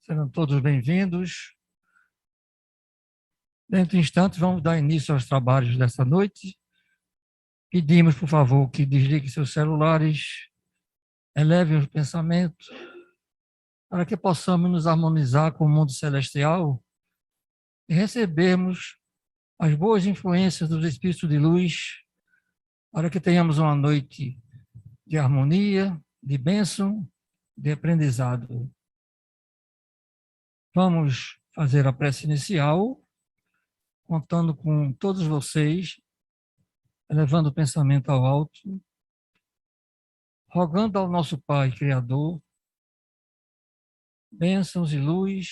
Serão todos bem-vindos. Dentro de instantes, vamos dar início aos trabalhos dessa noite. Pedimos, por favor, que desliguem seus celulares, elevem os pensamentos, para que possamos nos harmonizar com o mundo celestial e recebermos as boas influências dos Espíritos de Luz, para que tenhamos uma noite de harmonia, de bênção, de aprendizado. Vamos fazer a prece inicial, contando com todos vocês, elevando o pensamento ao alto, rogando ao nosso Pai Criador, bênçãos e luz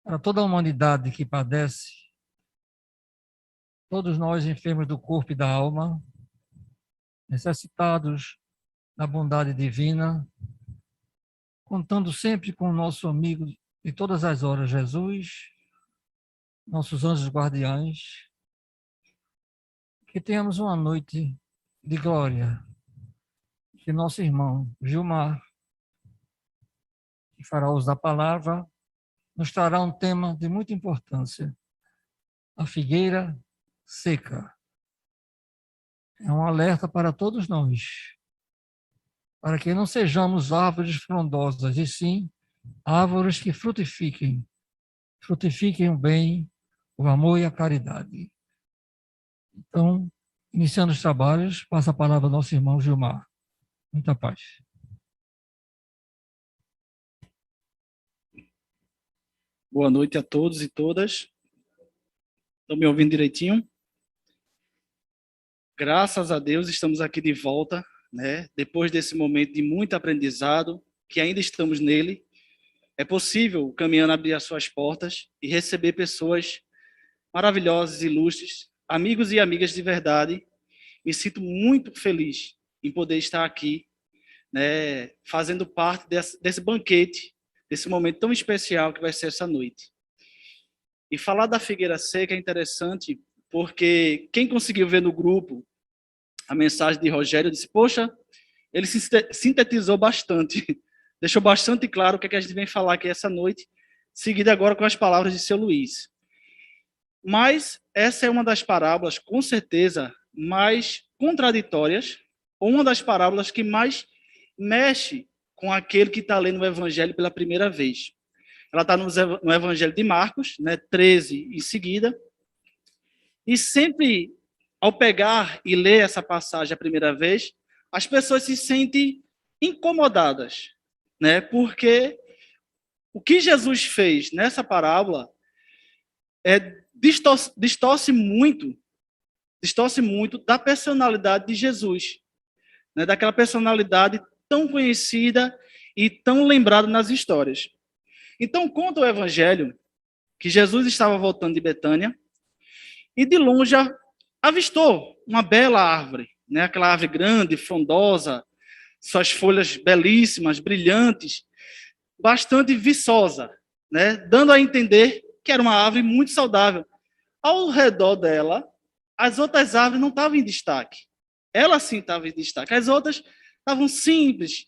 para toda a humanidade que padece, todos nós enfermos do corpo e da alma, necessitados da bondade divina, contando sempre com o nosso amigo de todas as horas, Jesus, nossos anjos guardiães, que tenhamos uma noite de glória, que nosso irmão Gilmar, que fará uso da palavra, nos trará um tema de muita importância, a figueira seca. É um alerta para todos nós, para que não sejamos árvores frondosas, e sim árvores que frutifiquem o bem, o amor e a caridade. Então, iniciando os trabalhos, passa a palavra ao nosso irmão Gilmar. Muita paz. Boa noite a todos e todas. Estão me ouvindo direitinho? Graças a Deus estamos aqui de volta, né? Depois desse momento de muito aprendizado, que ainda estamos nele. É possível, caminhando, abrir as suas portas e receber pessoas maravilhosas, ilustres, amigos e amigas de verdade. Me sinto muito feliz em poder estar aqui, né? Fazendo parte desse banquete, desse momento tão especial que vai ser essa noite. E falar da figueira seca é interessante, porque quem conseguiu ver no grupo a mensagem de Rogério disse, poxa, ele sintetizou bastante, deixou bastante claro o que a gente vem falar aqui essa noite, seguida agora com as palavras de seu Luiz. Mas essa é uma das parábolas, com certeza, mais contraditórias, ou uma das parábolas que mais mexe com aquele que está lendo o Evangelho pela primeira vez. Ela está no Evangelho de Marcos, né, 13 em seguida. E sempre, ao pegar e ler essa passagem a primeira vez, as pessoas se sentem incomodadas, né? Porque o que Jesus fez nessa parábola distorce muito da personalidade de Jesus, né? Daquela personalidade tão conhecida e tão lembrada nas histórias. Então, conta o Evangelho que Jesus estava voltando de Betânia e de longe avistou uma bela árvore, né? Aquela árvore grande, frondosa, suas folhas belíssimas, brilhantes, bastante viçosa, né? Dando a entender que era uma árvore muito saudável. Ao redor dela, as outras árvores não estavam em destaque. Ela sim estava em destaque. As outras estavam simples,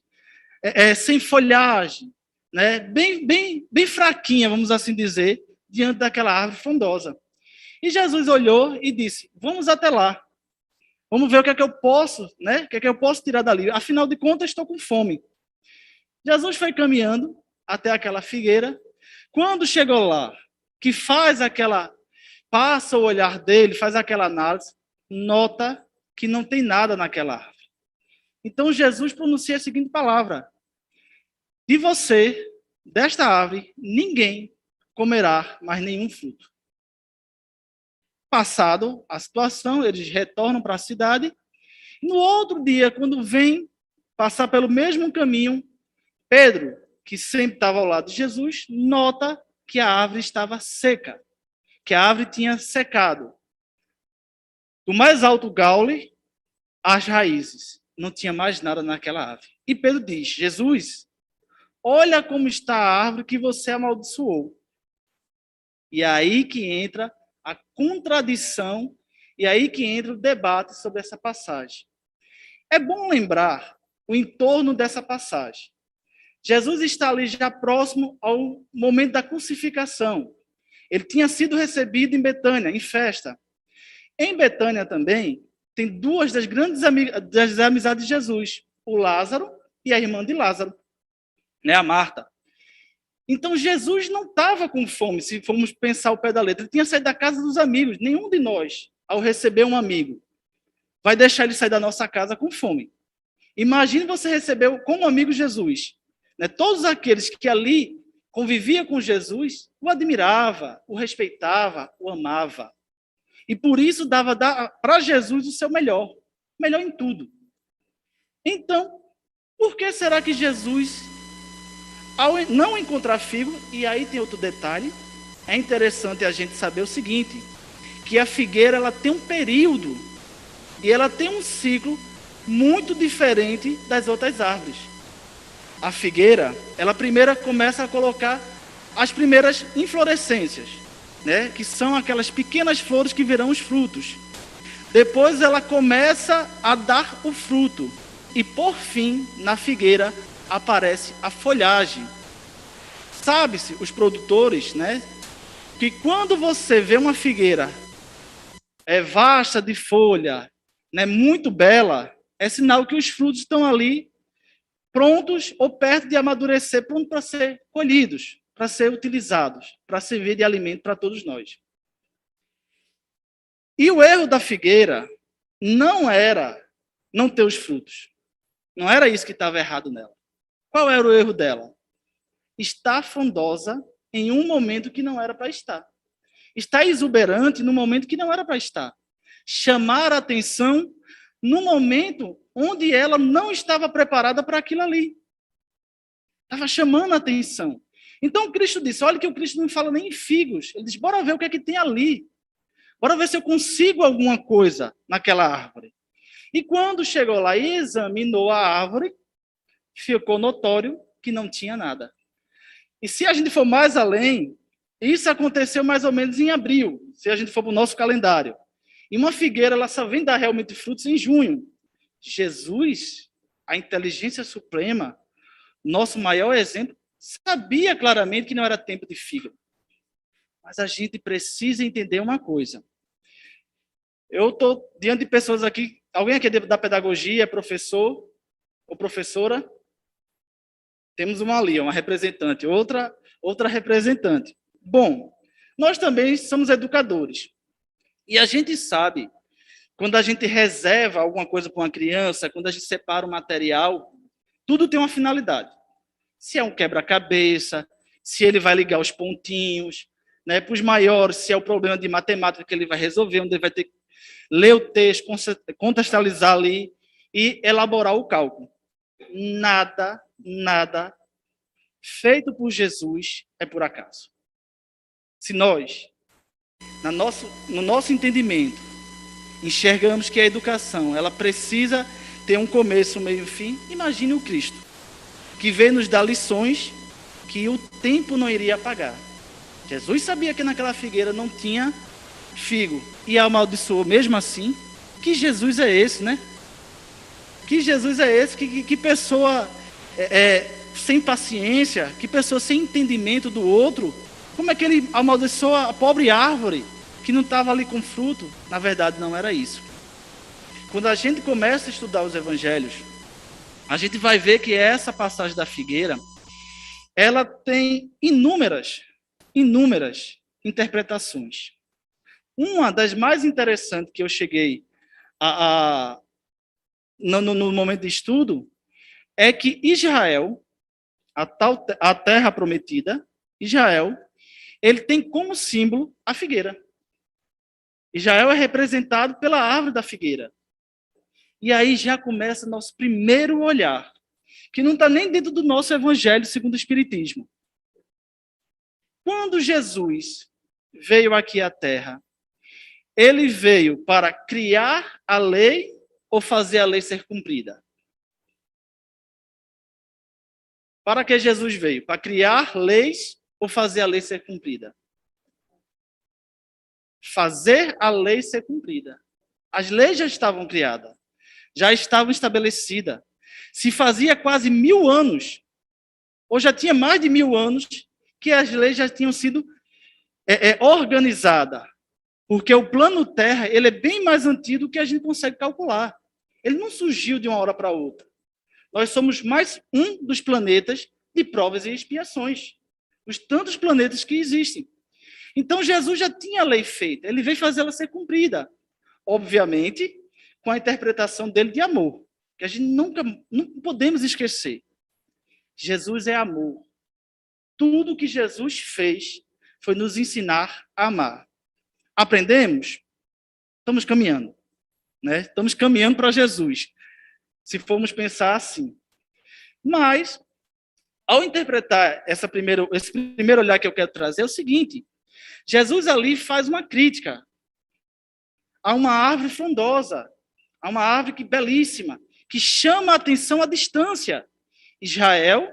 sem folhagem, né? Bem fraquinha, vamos assim dizer, diante daquela árvore frondosa. E Jesus olhou e disse, vamos até lá. Vamos ver o que é que eu posso, né? O que é que eu posso tirar dali. Afinal de contas, estou com fome. Jesus foi caminhando até aquela figueira. Quando chegou lá, que passa o olhar dele, faz aquela análise, nota que não tem nada naquela árvore. Então Jesus pronuncia a seguinte palavra: de você, desta árvore, ninguém comerá mais nenhum fruto. Passado a situação, eles retornam para a cidade. No outro dia, quando vem passar pelo mesmo caminho, Pedro, que sempre estava ao lado de Jesus, nota que a árvore estava seca, que a árvore tinha secado. Do mais alto gaule, as raízes. Não tinha mais nada naquela árvore. E Pedro diz, Jesus, olha como está a árvore que você amaldiçoou. E aí que entra a contradição, e aí que entra o debate sobre essa passagem. É bom lembrar o entorno dessa passagem. Jesus está ali já próximo ao momento da crucificação. Ele tinha sido recebido em Betânia, em festa. Em Betânia também, tem duas das grandes das amizades de Jesus, o Lázaro e a irmã de Lázaro, né, a Marta. Então, Jesus não estava com fome, se formos pensar o pé da letra. Ele tinha saído da casa dos amigos. Nenhum de nós, ao receber um amigo, vai deixar ele sair da nossa casa com fome. Imagine você receber como amigo Jesus. Né? Todos aqueles que ali conviviam com Jesus, o admirava, o respeitava, o amava. E por isso dava para Jesus o seu melhor em tudo. Então, por que será que Jesus, ao não encontrar figo, e aí tem outro detalhe, é interessante a gente saber o seguinte, que a figueira ela tem um período e ela tem um ciclo muito diferente das outras árvores. A figueira, ela primeiro começa a colocar as primeiras inflorescências, né, que são aquelas pequenas flores que virão os frutos. Depois ela começa a dar o fruto. E por fim, na figueira, aparece a folhagem. Sabe-se, os produtores, né, que quando você vê uma figueira vasta de folha, né, muito bela, é sinal que os frutos estão ali prontos ou perto de amadurecer, prontos para ser colhidos, para ser utilizados, para servir de alimento para todos nós. E o erro da figueira não era não ter os frutos. Não era isso que estava errado nela. Qual era o erro dela? Estar frondosa em um momento que não era para estar. Estar exuberante no momento que não era para estar. Chamar a atenção no momento onde ela não estava preparada para aquilo ali. Estava chamando a atenção. Então Cristo disse, olha que o Cristo não fala nem em figos. Ele diz, bora ver o que é que tem ali. Bora ver se eu consigo alguma coisa naquela árvore. E quando chegou lá e examinou a árvore, ficou notório que não tinha nada. E se a gente for mais além, isso aconteceu mais ou menos em abril, se a gente for para o nosso calendário. E uma figueira, ela só vem dar realmente frutos em junho. Jesus, a inteligência suprema, nosso maior exemplo, sabia claramente que não era tempo de fígado. Mas a gente precisa entender uma coisa. Eu estou diante de pessoas aqui, alguém aqui da pedagogia, é professor ou professora? Temos uma ali, uma representante, outra representante. Bom, nós também somos educadores. E a gente sabe, quando a gente reserva alguma coisa para uma criança, quando a gente separa o material, tudo tem uma finalidade. Se é um quebra-cabeça, se ele vai ligar os pontinhos, né? Para os maiores, se é o problema de matemática que ele vai resolver, onde ele vai ter que ler o texto, contextualizar ali e elaborar o cálculo. Nada feito por Jesus é por acaso. Se nós, no nosso entendimento, enxergamos que a educação ela precisa ter um começo, meio e fim, imagine o Cristo, que veio nos dar lições que o tempo não iria apagar. Jesus sabia que naquela figueira não tinha figo e amaldiçoou mesmo assim. Que Jesus é esse, né? Que Jesus é esse? Que pessoa sem paciência, que pessoa sem entendimento do outro. Como é que ele amaldiçoou a pobre árvore que não estava ali com fruto? Na verdade, não era isso. Quando a gente começa a estudar os evangelhos, a gente vai ver que essa passagem da figueira, ela tem inúmeras interpretações. Uma das mais interessantes que eu cheguei no momento de estudo é que Israel, a terra prometida, Israel, ele tem como símbolo a figueira. Israel é representado pela árvore da figueira. E aí já começa nosso primeiro olhar, que não está nem dentro do nosso evangelho segundo o Espiritismo. Quando Jesus veio aqui à Terra, ele veio para criar a lei ou fazer a lei ser cumprida? Para que Jesus veio? Para criar leis ou fazer a lei ser cumprida? Fazer a lei ser cumprida. As leis já estavam criadas, já estavam estabelecidas. Se fazia quase 1000 anos ou já tinha mais de 1000 anos, que as leis já tinham sido organizadas. Porque o plano Terra, ele é bem mais antigo do que a gente consegue calcular. Ele não surgiu de uma hora para outra. Nós somos mais um dos planetas de provas e expiações. Os tantos planetas que existem. Então, Jesus já tinha a lei feita. Ele veio fazer ela ser cumprida. Obviamente, com a interpretação dele de amor. Que a gente não podemos esquecer. Jesus é amor. Tudo que Jesus fez foi nos ensinar a amar. Aprendemos? Estamos caminhando. Né? Estamos caminhando para Jesus. Se formos pensar assim. Mas, ao interpretar esse primeiro olhar que eu quero trazer, é o seguinte. Jesus ali faz uma crítica a uma árvore frondosa, a uma árvore belíssima, que chama a atenção à distância. Israel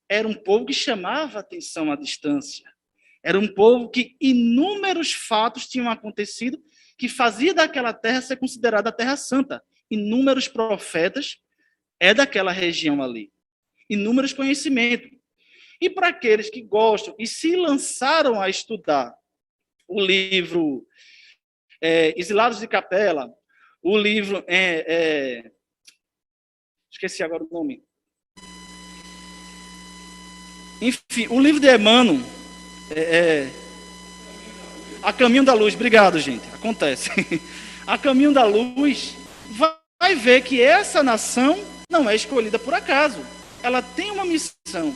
era um povo que chamava a atenção à distância. Era um povo que inúmeros fatos tinham acontecido que fazia daquela terra ser considerada a Terra Santa. Inúmeros profetas daquela região ali. Inúmeros conhecimentos. E para aqueles que gostam e se lançaram a estudar o livro Exilados de Capela, o livro... esqueci agora o nome. Enfim, o livro de Emmanuel, A Caminho da Luz. Obrigado, gente. Acontece. A Caminho da Luz vai ver que essa nação não é escolhida por acaso. Ela tem uma missão.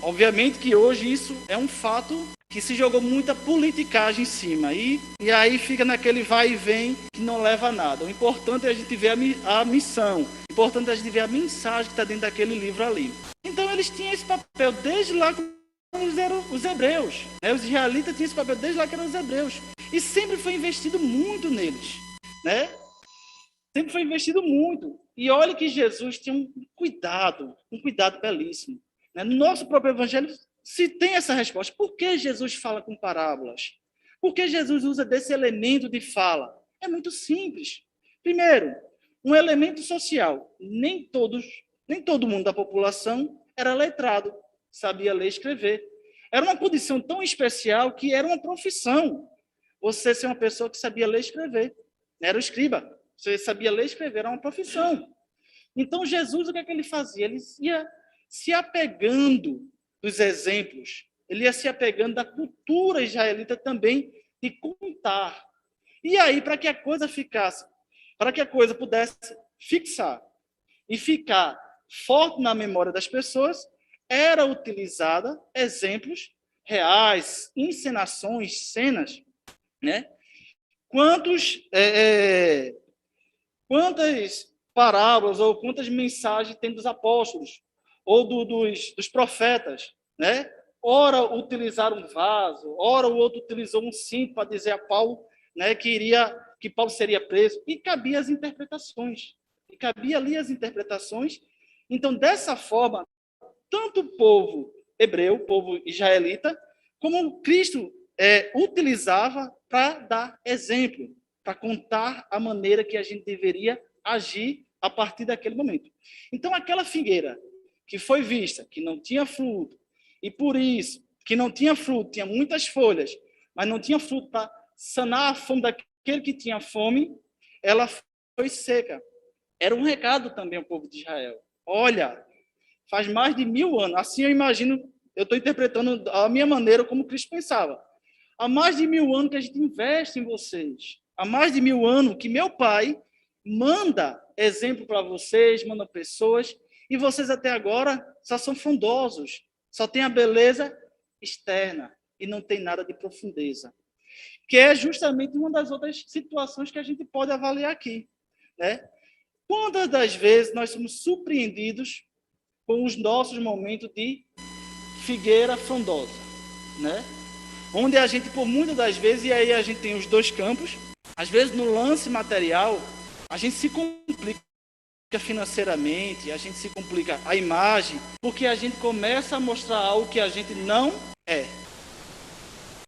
Obviamente que hoje isso é um fato que se jogou muita politicagem em cima. E aí fica naquele vai e vem que não leva a nada. O importante é a gente ver a missão. O importante é a gente ver a mensagem que está dentro daquele livro ali. Então eles tinham esse papel desde lá quando eles eram os hebreus. Né? Os israelitas tinham esse papel desde lá que eram os hebreus. E sempre foi investido muito neles. Né? Sempre foi investido muito. E olha que Jesus tinha um cuidado belíssimo. Né? No nosso próprio evangelho se tem essa resposta. Por que Jesus fala com parábolas? Por que Jesus usa desse elemento de fala? É muito simples. Primeiro, um elemento social. Nem todo mundo da população era letrado, sabia ler e escrever. Era uma condição tão especial que era uma profissão. Você ser uma pessoa que sabia ler e escrever. Era o escriba. Você sabia ler e escrever, era uma profissão. Então, Jesus, o que é que ele fazia? Ele ia se apegando dos exemplos, ele ia se apegando da cultura israelita também de contar. E aí, para que a coisa pudesse fixar e ficar forte na memória das pessoas, era utilizada exemplos reais, encenações, cenas, né? Quantas parábolas ou quantas mensagens tem dos apóstolos ou dos profetas, né? Ora utilizaram um vaso, ora o outro utilizou um cinto para dizer a Paulo, né, que Paulo seria preso, e cabia as interpretações. E cabia ali as interpretações. Então, dessa forma, tanto o povo hebreu, o povo israelita, como Cristo utilizava para dar exemplo, para contar a maneira que a gente deveria agir a partir daquele momento. Então, aquela figueira que foi vista, que não tinha fruto, e por isso, que não tinha fruto, tinha muitas folhas, mas não tinha fruto para sanar a fome daquele que tinha fome, ela foi seca. Era um recado também ao povo de Israel. Olha, faz mais de 1000 anos, assim eu imagino, eu estou interpretando a minha maneira como Cristo pensava. Há mais de 1000 anos que a gente investe em vocês. Há mais de 1000 anos que meu pai manda exemplo para vocês, manda pessoas, e vocês até agora só são frondosos, só tem a beleza externa e não tem nada de profundeza. Que é justamente uma das outras situações que a gente pode avaliar aqui, né? Quantas das vezes nós somos surpreendidos com os nossos momentos de figueira frondosa, né? Onde a gente, por muitas das vezes, e aí a gente tem os dois campos, às vezes no lance material, a gente se complica financeiramente, a gente se complica a imagem, porque a gente começa a mostrar algo que a gente não é.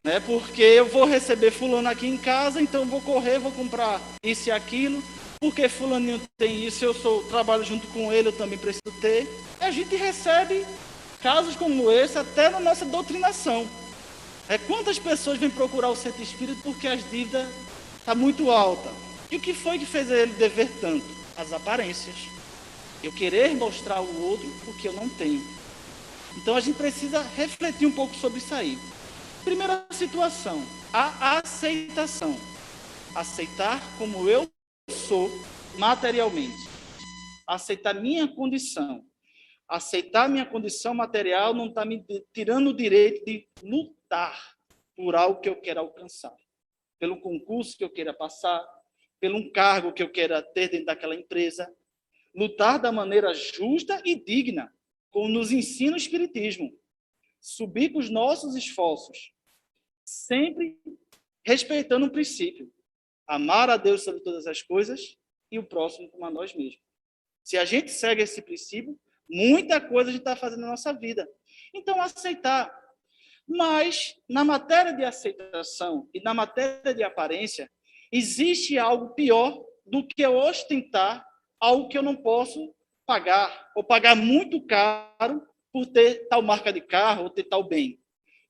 Né? Porque eu vou receber fulano aqui em casa, então eu vou correr, vou comprar isso e aquilo, porque fulaninho tem isso, trabalho junto com ele, eu também preciso ter. A gente recebe casos como esse até na nossa doutrinação. Quantas pessoas vêm procurar o centro espírita porque as dívidas estão muito altas? E o que foi que fez ele dever tanto? As aparências. Eu querer mostrar ao outro o que eu não tenho. Então a gente precisa refletir um pouco sobre isso aí. Primeira situação, a aceitação. Aceitar como eu sou materialmente. Aceitar minha condição. Aceitar minha condição material não está me tirando o direito de lutar por algo que eu quero alcançar. Pelo concurso que eu queira passar, pelo um cargo que eu queira ter dentro daquela empresa. Lutar da maneira justa e digna, como nos ensina o Espiritismo. Subir com os nossos esforços, sempre respeitando um princípio. Amar a Deus sobre todas as coisas e o próximo como a nós mesmos. Se a gente segue esse princípio, muita coisa a gente está fazendo na nossa vida. Então, aceitar. Mas, na matéria de aceitação e na matéria de aparência, existe algo pior do que eu ostentar algo que eu não posso pagar, ou pagar muito caro por ter tal marca de carro ou ter tal bem,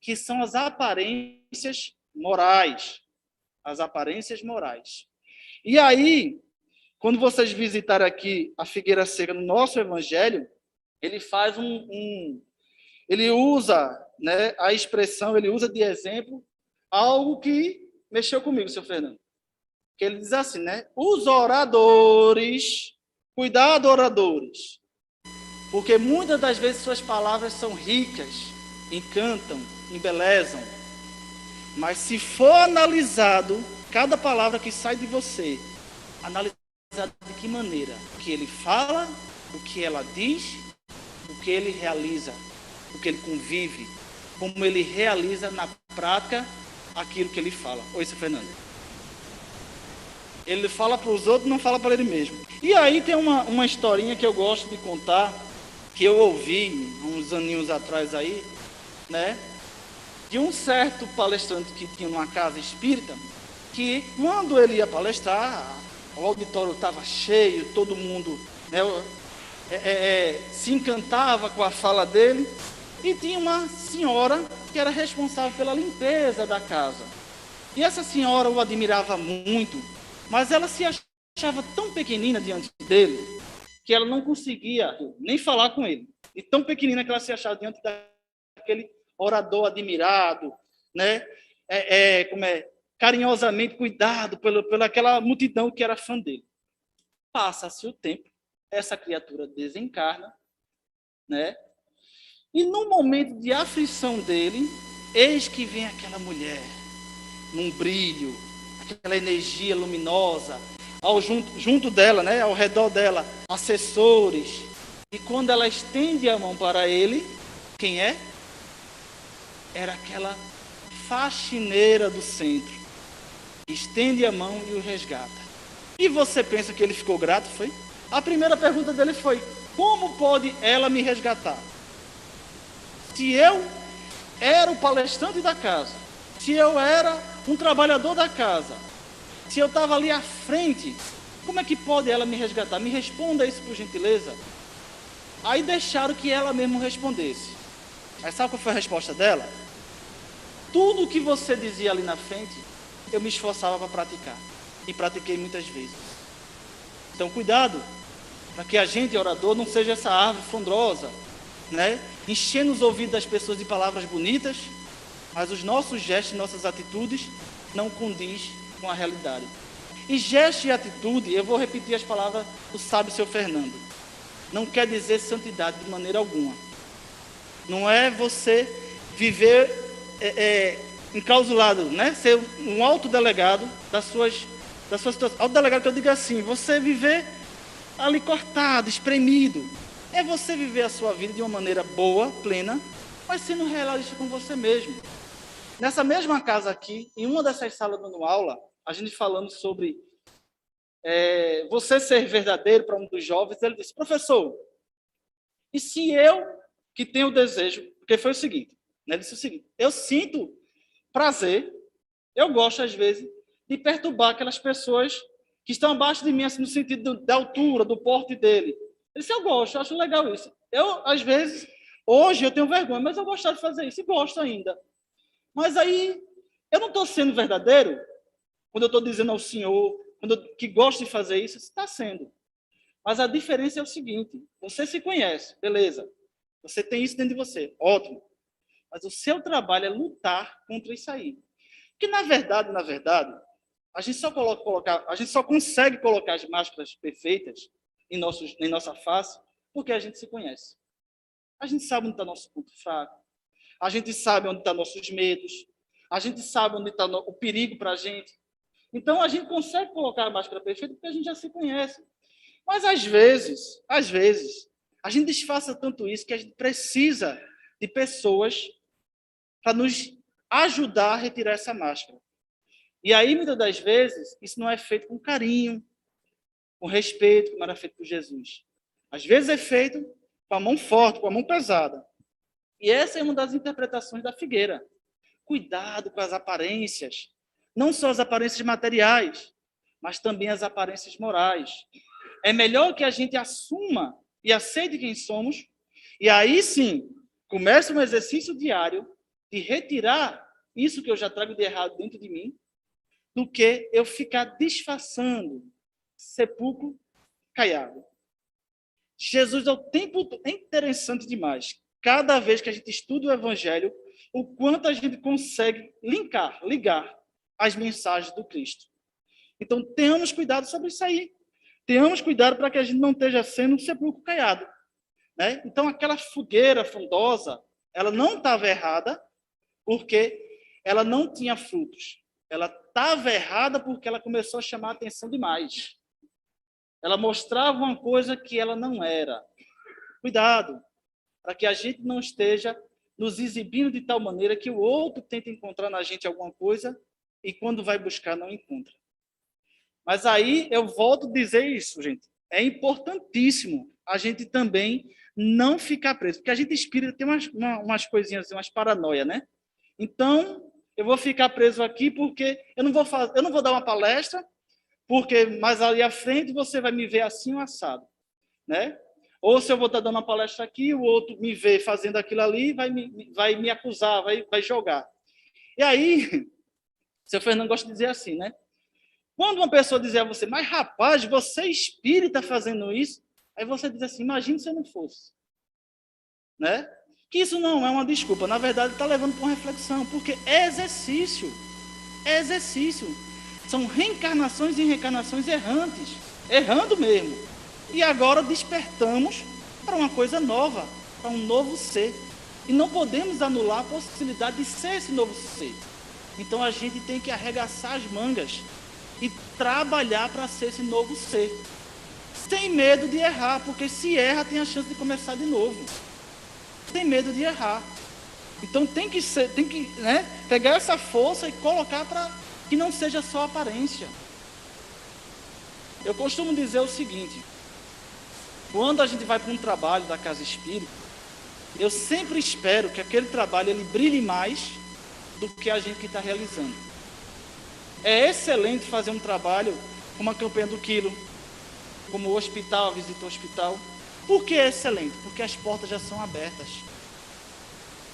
que são as aparências morais. As aparências morais. E aí, quando vocês visitarem aqui a Figueira Seca no nosso evangelho, ele faz ele usa, né, a expressão, ele usa de exemplo algo que mexeu comigo, seu Fernando. Que ele diz assim, né? Os oradores, cuidado, oradores, porque muitas das vezes suas palavras são ricas, encantam, embelezam, mas se for analisado cada palavra que sai de você, analisado de que maneira, o que ele fala, o que ela diz, o que ele realiza, o que ele convive, como ele realiza na prática aquilo que ele fala. Oi, seu Fernando. Ele fala para os outros, não fala para ele mesmo. E aí tem uma historinha que eu gosto de contar, que eu ouvi uns aninhos atrás aí, né? De um certo palestrante que tinha numa casa espírita, que quando ele ia palestrar, o auditório estava cheio, todo mundo, né, se encantava com a fala dele, e tinha uma senhora que era responsável pela limpeza da casa. E essa senhora o admirava muito, mas ela se achava tão pequenina diante dele, que ela não conseguia nem falar com ele. E tão pequenina que ela se achava diante daquele orador admirado, né? Carinhosamente cuidado pela aquela multidão que era fã dele. Passa-se o tempo, essa criatura desencarna, né? E no momento de aflição dele, eis que vem aquela mulher, num brilho, aquela energia luminosa, junto dela, né? Ao redor dela, assessores. E quando ela estende a mão para ele, quem é? Era aquela faxineira do centro. Estende a mão e o resgata. E você pensa que ele ficou grato, foi? A primeira pergunta dele foi: como pode ela me resgatar? Se eu era o palestrante da casa, se eu era um trabalhador da casa, se eu estava ali à frente, como é que pode ela me resgatar? Me responda isso por gentileza. Aí deixaram que ela mesma respondesse. Aí sabe qual foi a resposta dela? Tudo o que você dizia ali na frente, eu me esforçava para praticar. E pratiquei muitas vezes. Então, cuidado, para que a gente, orador, não seja essa árvore frondosa, né? Enchendo os ouvidos das pessoas de palavras bonitas, mas os nossos gestos e nossas atitudes não condiz com a realidade. E gesto e atitude, eu vou repetir as palavras do sábio seu Fernando, não quer dizer santidade de maneira alguma. Não é você viver enclausulado, né? Ser um autodelegado da sua situação. Autodelegado que eu digo assim, você viver ali cortado, espremido. É você viver a sua vida de uma maneira boa, plena, mas sendo realista com você mesmo. Nessa mesma casa aqui, em uma dessas salas dando aula, a gente falando sobre você ser verdadeiro para um dos jovens, ele disse: professor, e se eu que tenho o desejo, porque foi o seguinte, né, ele disse o seguinte: eu sinto prazer, eu gosto às vezes de perturbar aquelas pessoas que estão abaixo de mim, assim, no sentido da altura, do porte dele. Ele disse: eu gosto, eu acho legal isso. Eu, às vezes, Hoje eu tenho vergonha, mas eu gostava de fazer isso e gosto ainda. Mas aí eu não estou sendo verdadeiro quando eu estou dizendo ao Senhor que gosto de fazer isso, está sendo. Mas a diferença é o seguinte: você se conhece, beleza. Você tem isso dentro de você, ótimo. Mas o seu trabalho é lutar contra isso aí. Porque, na verdade, a gente só consegue colocar as máscaras perfeitas em nossa face porque a gente se conhece. A gente sabe onde está nosso ponto fraco. A gente sabe onde estão nossos medos. A gente sabe onde está o perigo para a gente. Então, a gente consegue colocar a máscara perfeita porque a gente já se conhece. Mas, às vezes, a gente disfarça tanto isso que a gente precisa de pessoas para nos ajudar a retirar essa máscara. E aí, muitas das vezes, isso não é feito com carinho, com respeito, como era feito por Jesus. Às vezes é feito com a mão forte, com a mão pesada. E essa é uma das interpretações da figueira. Cuidado com as aparências. Não só as aparências materiais, mas também as aparências morais. É melhor que a gente assuma e aceite quem somos, e aí sim, comece um exercício diário de retirar isso que eu já trago de errado dentro de mim, do que eu ficar disfarçando sepulcro caiado. Jesus é interessante demais. Cada vez que a gente estuda o Evangelho, o quanto a gente consegue ligar as mensagens do Cristo. Então, tenhamos cuidado sobre isso aí. Tenhamos cuidado para que a gente não esteja sendo um sepulcro caiado. Né? Então, aquela fogueira frondosa, ela não estava errada porque ela não tinha frutos. Ela estava errada porque ela começou a chamar a atenção demais. Ela mostrava uma coisa que ela não era. Cuidado, para que a gente não esteja nos exibindo de tal maneira que o outro tenta encontrar na gente alguma coisa e quando vai buscar não encontra. Mas aí eu volto a dizer isso, gente. É importantíssimo a gente também não ficar preso, porque a gente espírita tem umas coisinhas, umas paranoia, né? Então, eu vou ficar preso aqui porque eu não vou dar uma palestra, porque mais ali à frente você vai me ver assim ou assado, né? Ou se eu vou estar dando uma palestra aqui, o outro me vê fazendo aquilo ali, vai me acusar, vai jogar. E aí, o seu Fernando gosta de dizer assim, né? Quando uma pessoa dizer a você, mas rapaz, você é espírita fazendo isso, aí você diz assim, imagina se eu não fosse. Né? Que isso não é uma desculpa, na verdade está levando para uma reflexão, porque é exercício. São reencarnações e reencarnações errantes, errando mesmo. E agora despertamos para uma coisa nova, para um novo ser. E não podemos anular a possibilidade de ser esse novo ser. Então a gente tem que arregaçar as mangas e trabalhar para ser esse novo ser. Sem medo de errar, porque se erra tem a chance de começar de novo. Sem medo de errar. Então tem que pegar essa força e colocar para que não seja só aparência. Eu costumo dizer o seguinte: quando a gente vai para um trabalho da Casa Espírita, eu sempre espero que aquele trabalho ele brilhe mais do que a gente que está realizando. É excelente fazer um trabalho como a campanha do quilo, como o hospital, a visita ao hospital. Por que é excelente? Porque as portas já são abertas.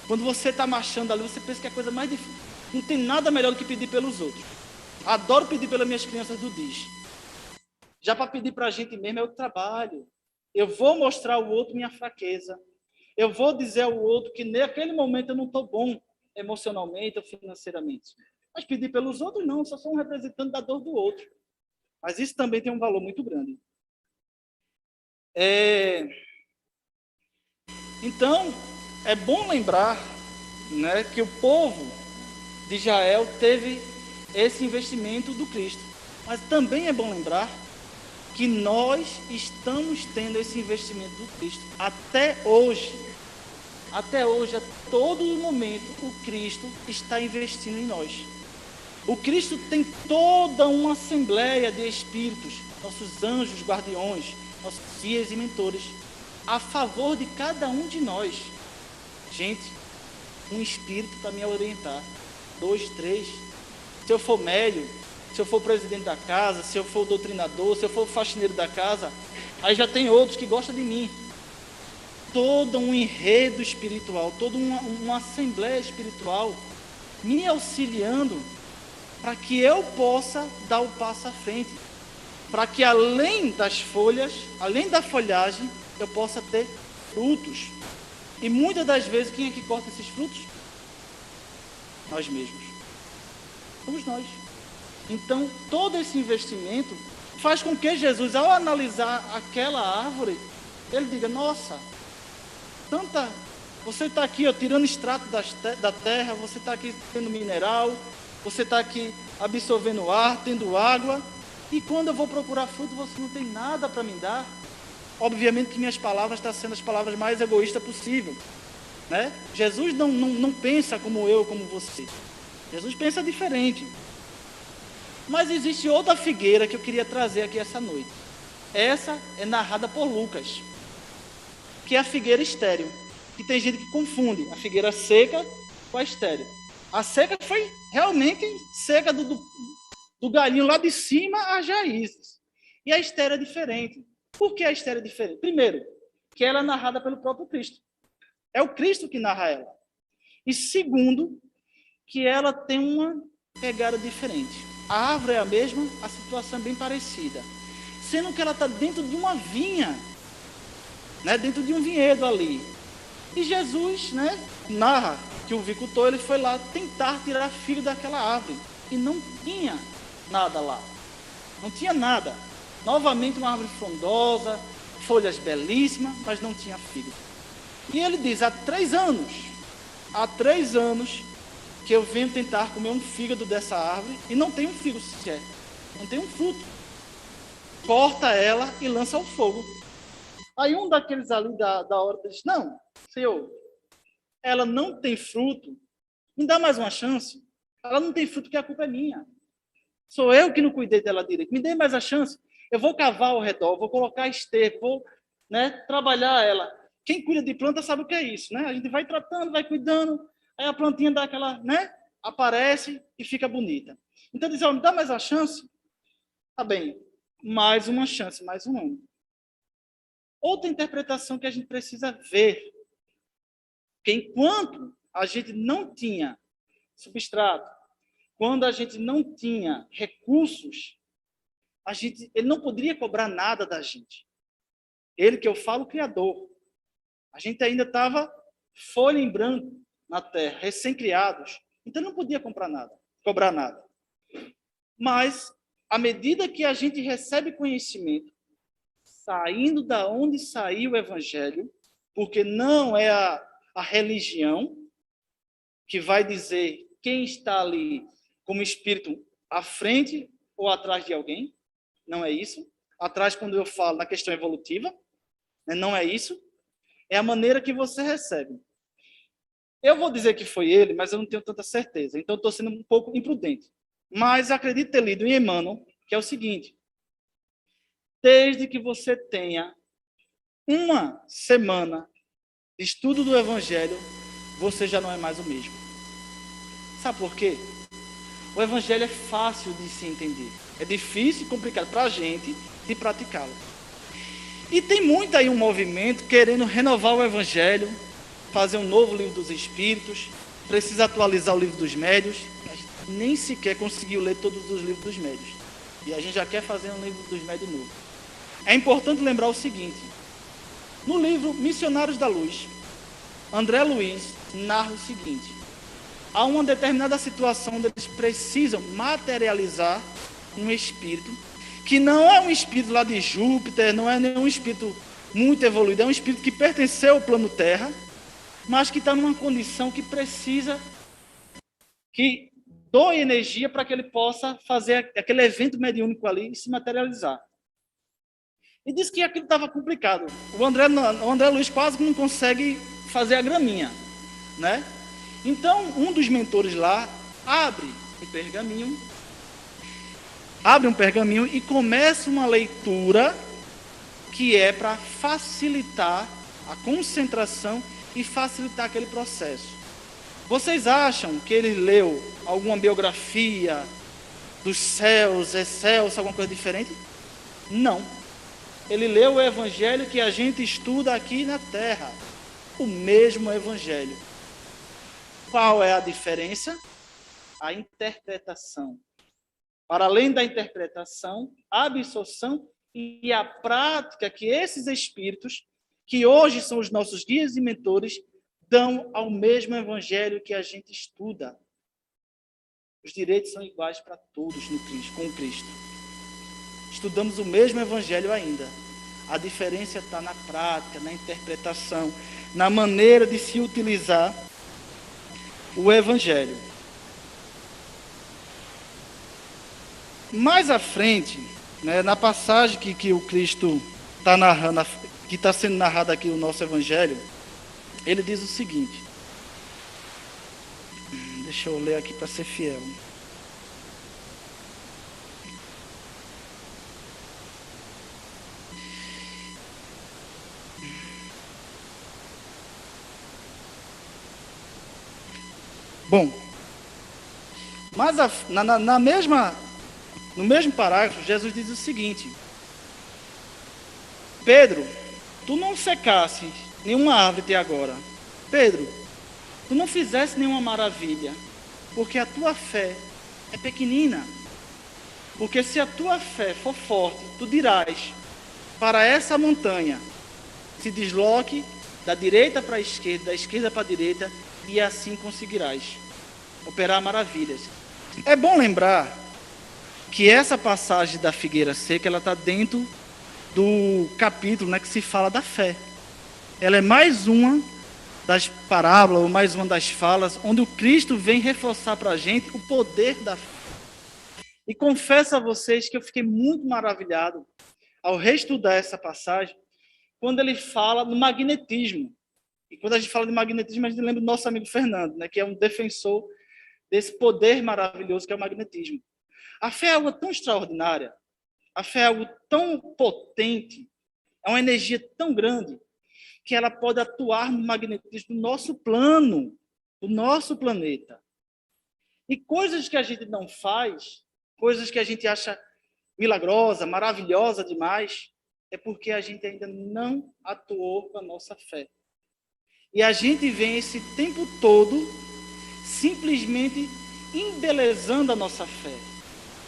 Quando você está marchando ali, você pensa que é a coisa mais difícil. Não tem nada melhor do que pedir pelos outros. Adoro pedir pelas minhas crianças do DIS. Já para pedir para a gente mesmo é o trabalho. Eu vou mostrar ao outro minha fraqueza. Eu vou dizer ao outro que naquele momento eu não estou bom emocionalmente ou financeiramente. Mas pedir pelos outros não, só sou um representante da dor do outro. Mas isso também tem um valor muito grande. Então, é bom lembrar, né, que o povo de Israel teve esse investimento do Cristo. Mas também é bom lembrar que nós estamos tendo esse investimento do Cristo. Até hoje, a todo momento, o Cristo está investindo em nós. O Cristo tem toda uma assembleia de espíritos, nossos anjos guardiões, nossos guias e mentores, a favor de cada um de nós. Gente, um espírito para me orientar. 2, 3. Se eu for médium, se eu for presidente da casa, se eu for doutrinador, se eu for faxineiro da casa, aí já tem outros que gostam de mim. todo um enredo espiritual, toda uma assembleia espiritual me auxiliando para que eu possa dar o passo à frente, para que além das folhas, além da folhagem, eu possa ter frutos. E muitas das vezes, quem é que corta esses frutos? Nós mesmos. Somos nós. Então, todo esse investimento faz com que Jesus, ao analisar aquela árvore, ele diga, nossa, você está aqui tirando extrato da terra, você está aqui tendo mineral, você está aqui absorvendo ar, tendo água, e quando eu vou procurar fruto, você não tem nada para me dar. Obviamente que minhas palavras estão sendo as palavras mais egoístas possível, né? Jesus não pensa como eu, como você. Jesus pensa diferente. Mas existe outra figueira que eu queria trazer aqui essa noite. Essa é narrada por Lucas, que é a figueira estéril. Que tem gente que confunde a figueira seca com a estéril. A seca foi realmente seca do galinho lá de cima às raízes. E a estéril é diferente. Por que a estéril é diferente? Primeiro, que ela é narrada pelo próprio Cristo. É o Cristo que narra ela. E segundo, que ela tem uma pegada diferente. A árvore é a mesma, a situação é bem parecida. Sendo que ela está dentro de uma vinha, né, dentro de um vinhedo ali. E Jesus, né, narra que o vicultor ele foi lá tentar tirar figo daquela árvore. E não tinha nada lá. Não tinha nada. Novamente uma árvore frondosa, folhas belíssimas, mas não tinha figo. E ele diz, há 3 anos que eu venho tentar comer um fígado dessa árvore e não tem um figo sequer, não tem um fruto. Corta ela e lança ao fogo. Aí um daqueles ali da hora diz, não, Senhor, ela não tem fruto, me dá mais uma chance. Ela não tem fruto porque a culpa é minha. Sou eu que não cuidei dela direito, me dê mais a chance. Eu vou cavar ao redor, vou colocar esterco, vou, né, trabalhar ela. Quem cuida de planta sabe o que é isso, né? A gente vai tratando, vai cuidando, aí a plantinha dá aquela, né, aparece e fica bonita. Então diz, me dá mais uma chance? Tá bem, mais uma chance, mais um ano. Outra interpretação que a gente precisa ver, que enquanto a gente não tinha substrato, quando a gente não tinha recursos, ele não poderia cobrar nada da gente. Ele que eu falo, o Criador. A gente ainda estava folha em branco na terra, recém-criados. Então não podia cobrar nada. Mas, à medida que a gente recebe conhecimento, saindo da onde saiu o Evangelho, porque não é a religião que vai dizer quem está ali como espírito à frente ou atrás de alguém, não é isso. Atrás, quando eu falo na questão evolutiva, né, não é isso. É a maneira que você recebe. Eu vou dizer que foi ele, mas eu não tenho tanta certeza. Então, estou sendo um pouco imprudente. Mas acredito ter lido em Emmanuel, que é o seguinte. Desde que você tenha uma semana de estudo do Evangelho, você já não é mais o mesmo. Sabe por quê? O Evangelho é fácil de se entender. É difícil e complicado para a gente de praticá-lo. E tem muito aí um movimento querendo renovar o Evangelho, fazer um novo livro dos Espíritos, precisa atualizar o livro dos Médios. A gente nem sequer conseguiu ler todos os livros dos Médios. E a gente já quer fazer um livro dos Médios novo. É importante lembrar o seguinte. No livro Missionários da Luz, André Luiz narra o seguinte. Há uma determinada situação onde eles precisam materializar um espírito, que não é um espírito lá de Júpiter, não é nenhum espírito muito evoluído, é um espírito que pertenceu ao plano Terra, mas que está numa condição que precisa que doe energia para que ele possa fazer aquele evento mediúnico ali e se materializar. E disse que aquilo estava complicado. O André Luiz quase que não consegue fazer a graminha, né? Então, um dos mentores lá abre um pergaminho e começa uma leitura que é para facilitar a concentração e facilitar aquele processo. Vocês acham que ele leu alguma biografia dos céus, excelsos, alguma coisa diferente? Não. ele leu o evangelho que a gente estuda aqui na terra. O mesmo evangelho. Qual é a diferença? A interpretação. Para além da interpretação, a absorção e a prática que esses espíritos, que hoje são os nossos guias e mentores, dão ao mesmo evangelho que a gente estuda. Os direitos são iguais para todos no Cristo, com Cristo. Estudamos o mesmo evangelho ainda. A diferença está na prática, na interpretação, na maneira de se utilizar o evangelho. Mais à frente, né, na passagem que o Cristo está narrando, que está sendo narrado aqui o nosso evangelho, ele diz o seguinte. Deixa eu ler aqui para ser fiel. Bom, mas no mesmo parágrafo, Jesus diz o seguinte: Pedro, tu não secaste nenhuma árvore até agora. Pedro, tu não fizeste nenhuma maravilha, porque a tua fé é pequenina. Porque se a tua fé for forte, tu dirás para essa montanha, se desloque da direita para a esquerda, da esquerda para a direita, e assim conseguirás operar maravilhas. É bom lembrar que essa passagem da figueira seca, ela está dentro do capítulo, né, que se fala da fé. Ela é mais uma das parábolas, ou mais uma das falas, onde o Cristo vem reforçar para a gente o poder da fé. E confesso a vocês que eu fiquei muito maravilhado ao reestudar essa passagem, quando ele fala no magnetismo. E quando a gente fala de magnetismo, a gente lembra do nosso amigo Fernando, né, que é um defensor desse poder maravilhoso que é o magnetismo. A fé é algo tão extraordinária, a fé é algo tão potente, é uma energia tão grande, que ela pode atuar no magnetismo do nosso plano, do nosso planeta. E coisas que a gente não faz, coisas que a gente acha milagrosa, maravilhosa demais, é porque a gente ainda não atuou com a nossa fé. E a gente vem esse tempo todo simplesmente embelezando a nossa fé.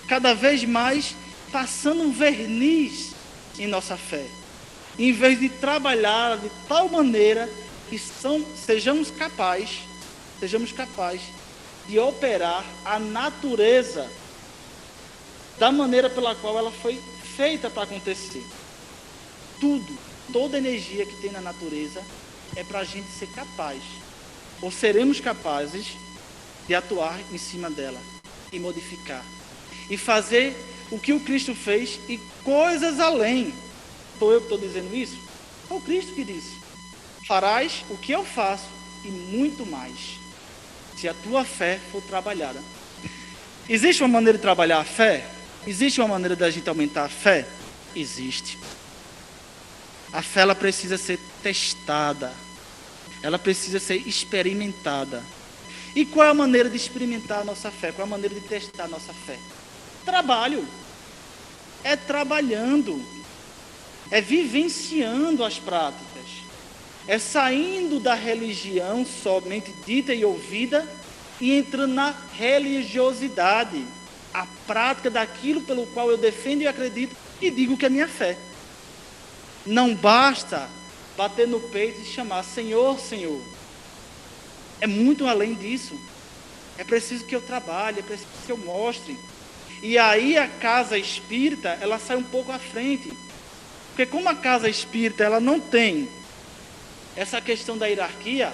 Cada vez mais passando um verniz em nossa fé. Em vez de trabalhar de tal maneira que sejamos capazes de operar a natureza da maneira pela qual ela foi feita para acontecer. Toda energia que tem na natureza é para a gente ser capaz, ou seremos capazes de atuar em cima dela e modificar. E fazer o que o Cristo fez e coisas além. Sou eu que estou dizendo isso? Foi o Cristo que disse: farás o que eu faço e muito mais, se a tua fé for trabalhada. Existe uma maneira de trabalhar a fé? Existe uma maneira da gente aumentar a fé? Existe. A fé, ela precisa ser testada. Ela precisa ser experimentada. E qual é a maneira de experimentar a nossa fé? Qual é a maneira de testar a nossa fé? Trabalho. É trabalhando. É vivenciando as práticas. É saindo da religião somente dita e ouvida e entrando na religiosidade. A prática daquilo pelo qual eu defendo e acredito e digo que é minha fé. Não basta bater no peito e chamar Senhor, Senhor. É muito além disso. É preciso que eu trabalhe, é preciso que eu mostre. E aí a casa espírita, ela sai um pouco à frente. Porque como a casa espírita, ela não tem essa questão da hierarquia,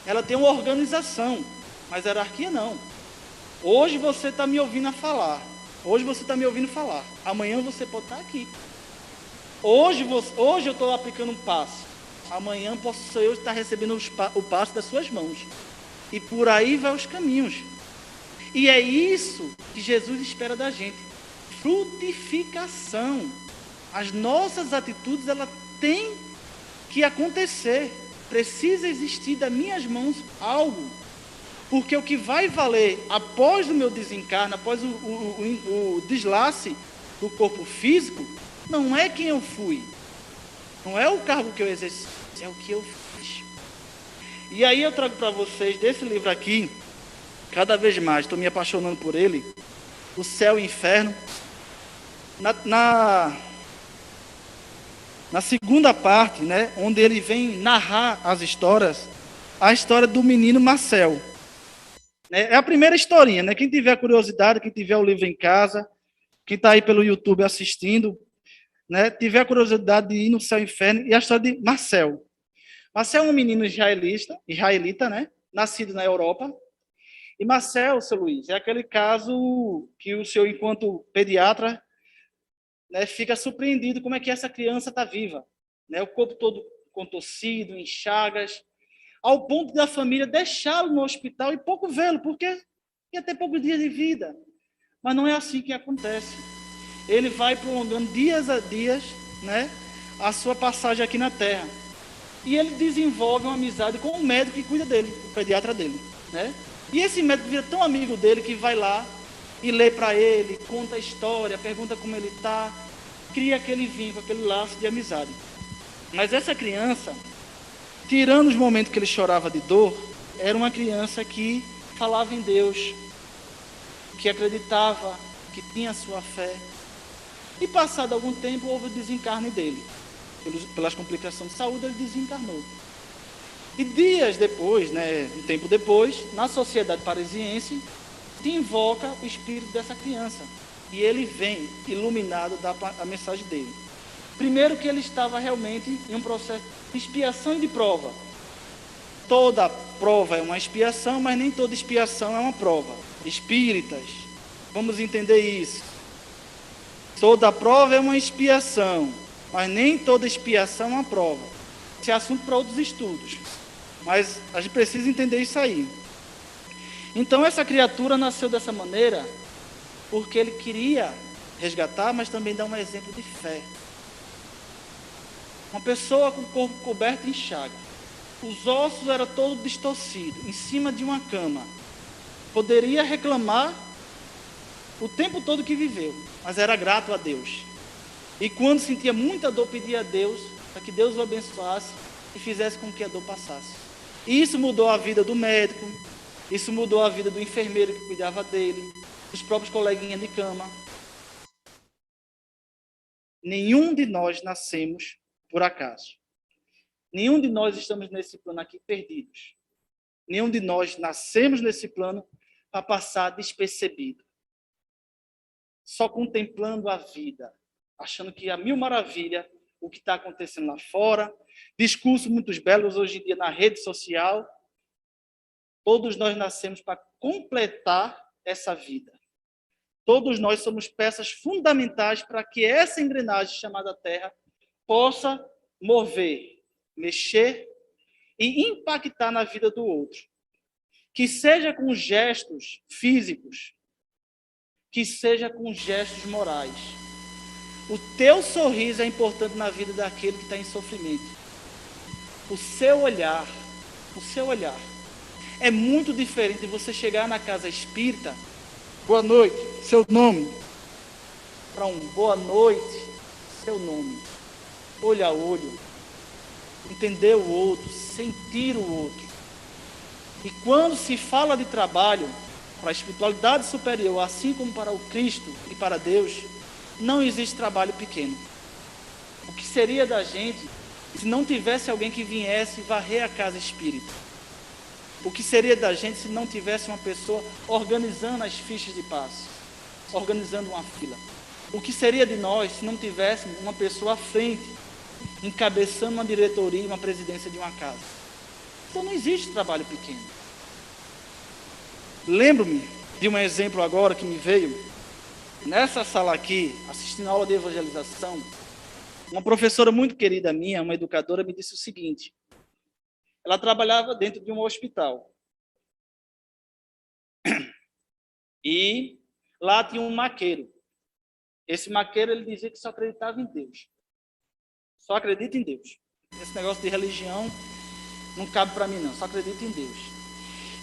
ela tem uma organização, mas a hierarquia não. Hoje você está me ouvindo falar. Hoje você está me ouvindo falar. Amanhã você pode estar aqui. Hoje eu estou aplicando um passo. Amanhã posso ser eu estar recebendo o passo das suas mãos. E por aí vai os caminhos. E é isso que Jesus espera da gente. Frutificação. As nossas atitudes, elas têm que acontecer. Precisa existir das minhas mãos algo. Porque o que vai valer após o meu desencarne, após o deslace do corpo físico, não é quem eu fui, não é o cargo que eu exerci, é o que eu fiz. E aí eu trago para vocês desse livro aqui, cada vez mais, estou me apaixonando por ele, O Céu e o Inferno. Na segunda parte, né, onde ele vem narrar as histórias, a história do menino Marcel. É a primeira historinha, né? Quem tiver curiosidade, quem tiver o livro em casa, quem está aí pelo YouTube assistindo, né, tiver curiosidade de ir no Céu e Inferno, e a história de Marcel. Marcel é um menino israelita, né, nascido na Europa. E Marcel, seu Luiz, é aquele caso que o senhor, enquanto pediatra, né, fica surpreendido como é que essa criança está viva. Né, o corpo todo contorcido, em chagas, ao ponto da família deixá-lo no hospital e pouco vê-lo, porque ia ter poucos dias de vida. Mas não é assim que acontece. Ele vai prolongando dias a dias, né, a sua passagem aqui na Terra. E ele desenvolve uma amizade com o médico que cuida dele, o pediatra dele. Né? E esse médico vira tão amigo dele que vai lá e lê para ele, conta a história, pergunta como ele está, cria aquele vínculo, aquele laço de amizade. Mas essa criança, tirando os momentos que ele chorava de dor, era uma criança que falava em Deus, que acreditava, que tinha sua fé. E passado algum tempo, houve o desencarne dele. Pelas complicações de saúde, ele desencarnou. E dias depois, né, um tempo depois, na sociedade parisiense, se invoca o espírito dessa criança. E ele vem iluminado da mensagem dele. Primeiro que ele estava realmente em um processo de expiação e de prova. Toda prova é uma expiação, mas nem toda expiação é uma prova. Espíritas, vamos entender isso. Toda prova é uma expiação, mas nem toda expiação é uma prova. Esse é assunto para outros estudos. Mas a gente precisa entender isso aí. Então essa criatura nasceu dessa maneira porque ele queria resgatar, mas também dar um exemplo de fé. Uma pessoa com o corpo coberto em chaga. Os ossos eram todos distorcidos, em cima de uma cama. Poderia reclamar o tempo todo que viveu, mas era grato a Deus. E quando sentia muita dor, pedia a Deus para que Deus o abençoasse e fizesse com que a dor passasse. E isso mudou a vida do médico, isso mudou a vida do enfermeiro que cuidava dele, dos próprios coleguinhas de cama. Nenhum de nós nascemos por acaso. Nenhum de nós estamos nesse plano aqui perdidos. Nenhum de nós nascemos nesse plano para passar despercebido. Só contemplando a vida, achando que é a mil maravilha o que está acontecendo lá fora. Discursos muito belos hoje em dia na rede social. Todos nós nascemos para completar essa vida. Todos nós somos peças fundamentais para que essa engrenagem chamada Terra possa mover, mexer e impactar na vida do outro. Que seja com gestos físicos, que seja com gestos morais. O teu sorriso é importante na vida daquele que está em sofrimento. O seu olhar é muito diferente de você chegar na casa espírita, boa noite, seu nome, para um boa noite, seu nome, olho a olho, entender o outro, sentir o outro. E quando se fala de trabalho para a espiritualidade superior, assim como para o Cristo e para Deus, não existe trabalho pequeno. O que seria da gente se não tivesse alguém que viesse varrer a casa espírita? O que seria da gente se não tivesse uma pessoa organizando as fichas de passe, organizando uma fila? O que seria de nós se não tivéssemos uma pessoa à frente, encabeçando uma diretoria, uma presidência de uma casa? Então não existe trabalho pequeno. Lembro-me de um exemplo agora que me veio. Nessa sala aqui, assistindo a aula de evangelização, uma professora muito querida minha, uma educadora, me disse o seguinte. Ela trabalhava dentro de um hospital. E lá tinha um maqueiro. Esse maqueiro, ele dizia que só acreditava em Deus. Só acredita em Deus. Esse negócio de religião não cabe para mim, não. Só acredita em Deus.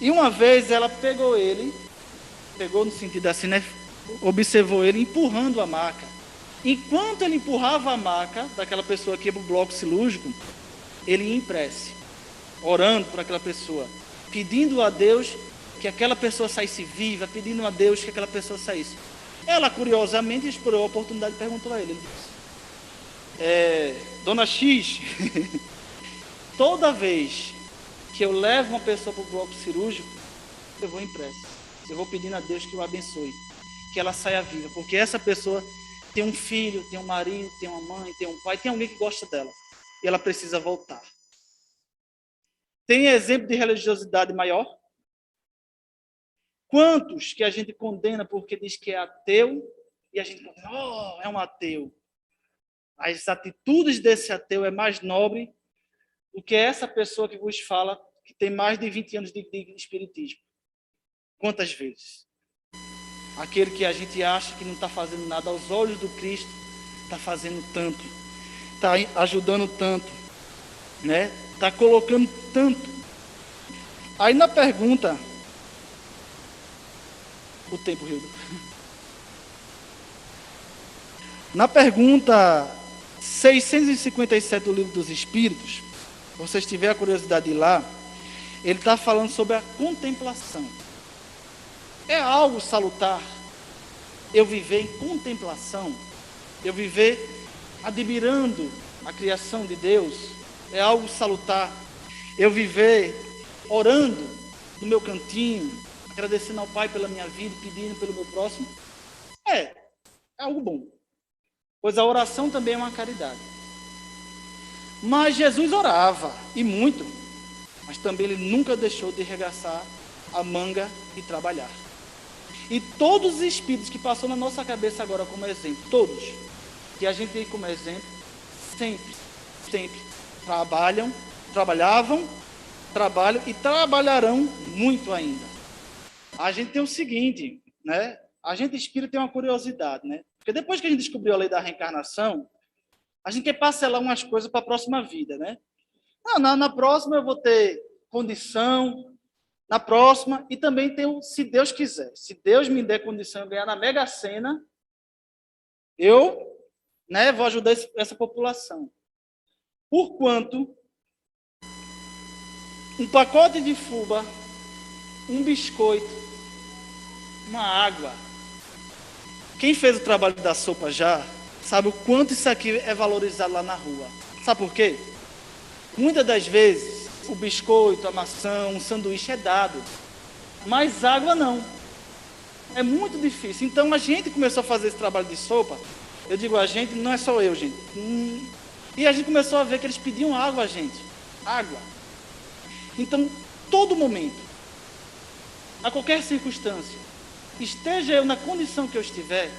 E uma vez ela pegou ele, pegou no sentido assim, né? Observou ele empurrando a maca. Enquanto ele empurrava a maca daquela pessoa que ia para o bloco cirúrgico, ele ia em prece, orando por aquela pessoa, pedindo a Deus que aquela pessoa saísse viva, pedindo a Deus que aquela pessoa saísse. Ela, curiosamente, explorou a oportunidade e perguntou a ele. Ele disse, Dona X, toda vez que eu levo uma pessoa para o bloco cirúrgico, eu vou em prece. Eu vou pedindo a Deus que o abençoe, que ela saia viva, porque essa pessoa tem um filho, tem um marido, tem uma mãe, tem um pai, tem alguém que gosta dela, e ela precisa voltar. Tem exemplo de religiosidade maior? Quantos que a gente condena porque diz que é ateu, e a gente condena, é um ateu. As atitudes desse ateu é mais nobre do que essa pessoa que vos fala, que tem mais de 20 anos de espiritismo. Quantas vezes? Aquele que a gente acha que não está fazendo nada, aos olhos do Cristo, está fazendo tanto, está ajudando tanto, né? Está colocando tanto. Aí na pergunta, o tempo, Hildo. Na pergunta 657 do Livro dos Espíritos, se vocês tiverem a curiosidade de ir lá, ele está falando sobre a contemplação. É algo salutar eu viver em contemplação, eu viver admirando a criação de Deus, é algo salutar eu viver orando no meu cantinho, agradecendo ao Pai pela minha vida, pedindo pelo meu próximo. É algo bom, pois a oração também é uma caridade. Mas Jesus orava, e muito, mas também ele nunca deixou de arregaçar a manga e trabalhar. E todos os espíritos que passou na nossa cabeça agora como exemplo, todos, que a gente tem como exemplo, sempre trabalhavam e trabalharão muito ainda. A gente tem o seguinte, né? A gente espírita tem uma curiosidade, né? Porque depois que a gente descobriu a lei da reencarnação, a gente quer parcelar umas coisas para a próxima vida, né? Na próxima eu vou ter condição, na próxima, e também tem o se Deus quiser. Se Deus me der condição de ganhar na Mega Sena, eu, né, vou ajudar essa população. Porquanto, um pacote de fubá, um biscoito, uma água. Quem fez o trabalho da sopa já, sabe o quanto isso aqui é valorizado lá na rua. Sabe por quê? Muitas das vezes, o biscoito, a maçã, um sanduíche é dado, mas água não. É muito difícil. Então a gente começou a fazer esse trabalho de sopa. Eu digo a gente, não é só eu, gente. E a gente começou a ver que eles pediam água a gente. Água. Então, todo momento, a qualquer circunstância, esteja eu na condição que eu estiver,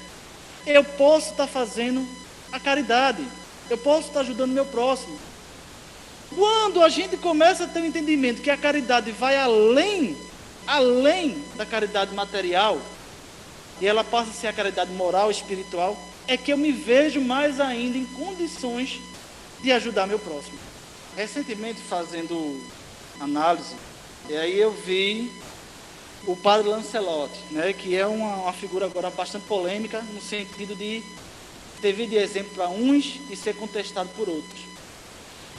eu posso estar fazendo a caridade. Eu posso estar ajudando o meu próximo. Quando a gente começa a ter o entendimento que a caridade vai além da caridade material, e ela passa a ser a caridade moral, espiritual, é que eu me vejo mais ainda em condições de ajudar meu próximo. Recentemente, fazendo análise, e aí eu vi o padre Lancelotti, né, que é uma figura agora bastante polêmica, no sentido de servir de exemplo para uns e ser contestado por outros.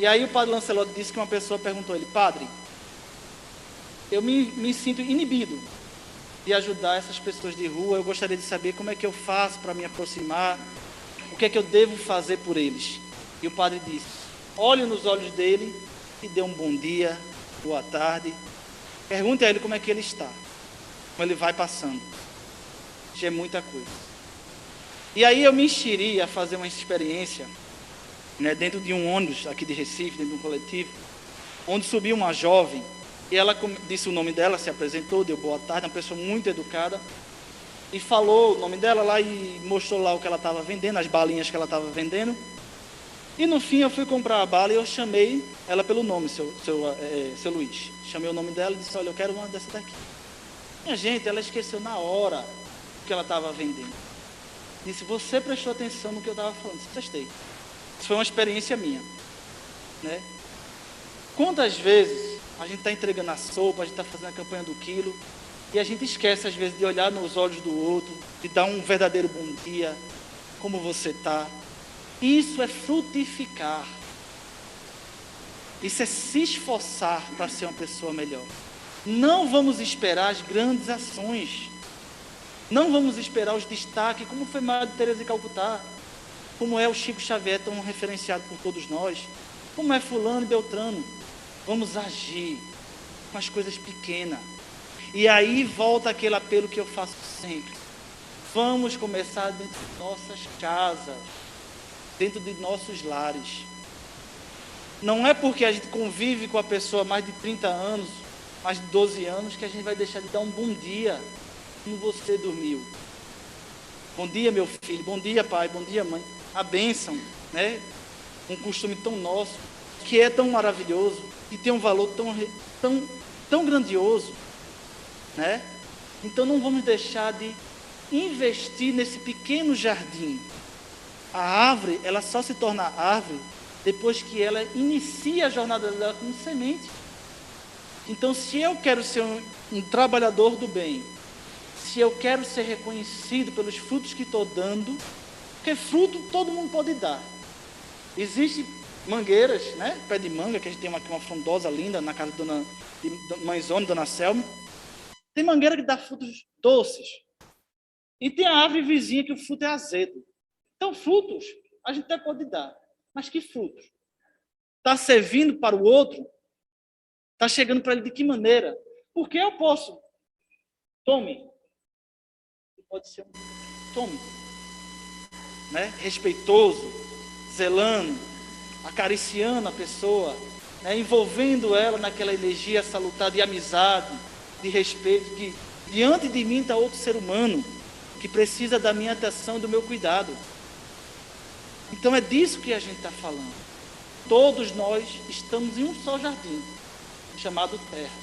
E aí o padre Lancelotti disse que uma pessoa perguntou a ele, padre, eu me sinto inibido de ajudar essas pessoas de rua, eu gostaria de saber como é que eu faço para me aproximar, o que é que eu devo fazer por eles. E o padre disse, olhe nos olhos dele e dê um bom dia, boa tarde, pergunte a ele como é que ele está, como ele vai passando. Já é muita coisa. E aí eu me enxeri a fazer uma experiência, né, dentro de um ônibus aqui de Recife, dentro de um coletivo, onde subiu uma jovem, e ela disse o nome dela, se apresentou, deu boa tarde, uma pessoa muito educada, e falou o nome dela lá e mostrou lá o que ela estava vendendo, as balinhas que ela estava vendendo. E no fim eu fui comprar a bala e eu chamei ela pelo nome, seu Luiz. Chamei o nome dela e disse, olha, eu quero uma dessa daqui. Minha gente, ela esqueceu na hora o que ela estava vendendo. Disse, você prestou atenção no que eu estava falando? Testei. Isso foi uma experiência minha, né? Quantas vezes a gente está entregando a sopa, a gente está fazendo a campanha do quilo, e a gente esquece às vezes de olhar nos olhos do outro, de dar um verdadeiro bom dia, como você está. Isso é frutificar. Isso é se esforçar para ser uma pessoa melhor. Não vamos esperar as grandes ações. Não vamos esperar os destaques, como foi Madre Teresa de Calcutá, como é o Chico Xavier, tão referenciado por todos nós, como é fulano e beltrano. Vamos agir com as coisas pequenas. E aí volta aquele apelo que eu faço sempre. Vamos começar dentro de nossas casas, dentro de nossos lares. Não é porque a gente convive com a pessoa há mais de 30 anos, mais de 12 anos, que a gente vai deixar de dar um bom dia como você dormiu. Bom dia, meu filho. Bom dia, pai. Bom dia, mãe. A bênção, né? Um costume tão nosso, que é tão maravilhoso, e tem um valor tão grandioso, né? Então não vamos deixar de investir nesse pequeno jardim. A árvore, ela só se torna árvore depois que ela inicia a jornada dela como semente. Então, se eu quero ser um trabalhador do bem, se eu quero ser reconhecido pelos frutos que estou dando, porque fruto todo mundo pode dar. Existem mangueiras, né? Pé de manga, que a gente tem aqui uma frondosa linda na casa de mãezona, Dona Selma. Tem mangueira que dá frutos doces. E tem a árvore vizinha que o fruto é azedo. Então, frutos a gente até pode dar. Mas que frutos? Está servindo para o outro? Está chegando para ele de que maneira? Porque eu posso. Tome. Pode ser um tome. Né? Respeitoso, zelando, acariciando a pessoa, né? Envolvendo ela naquela energia salutar de amizade, de respeito, que diante de mim está outro ser humano que precisa da minha atenção e do meu cuidado. Então é disso que a gente está falando. Todos nós estamos em um só jardim, chamado terra.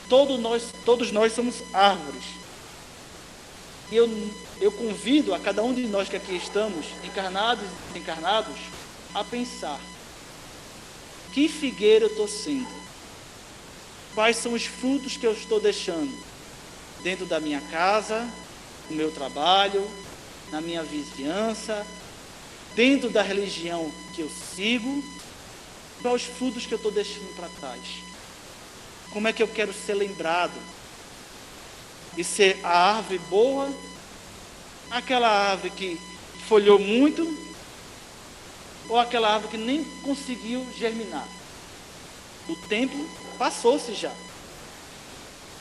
Todos nós somos árvores. E eu convido a cada um de nós que aqui estamos, encarnados e desencarnados, a pensar: que figueira eu estou sendo? Quais são os frutos que eu estou deixando? Dentro da minha casa, no meu trabalho, na minha vizinhança, dentro da religião que eu sigo, quais os frutos que eu estou deixando para trás? Como é que eu quero ser lembrado? E ser a árvore boa, aquela árvore que folhou muito, ou aquela árvore que nem conseguiu germinar? O tempo passou-se já.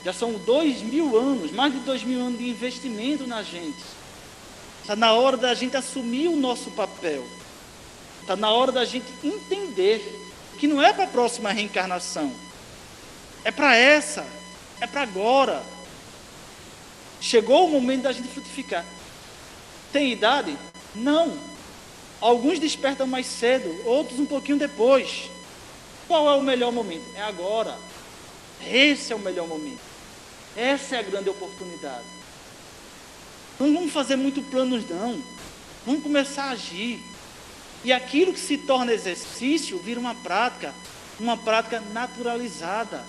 Já são 2000 anos, mais de 2000 anos de investimento na gente. Está na hora da gente assumir o nosso papel. Está na hora da gente entender que não é para a próxima reencarnação. É para essa. É para agora. Chegou o momento da gente frutificar. Tem idade? Não. Alguns despertam mais cedo, outros um pouquinho depois. Qual é o melhor momento? É agora. Esse é o melhor momento. Essa é a grande oportunidade. Não vamos fazer muito planos, não. Vamos começar a agir. E aquilo que se torna exercício vira uma prática naturalizada.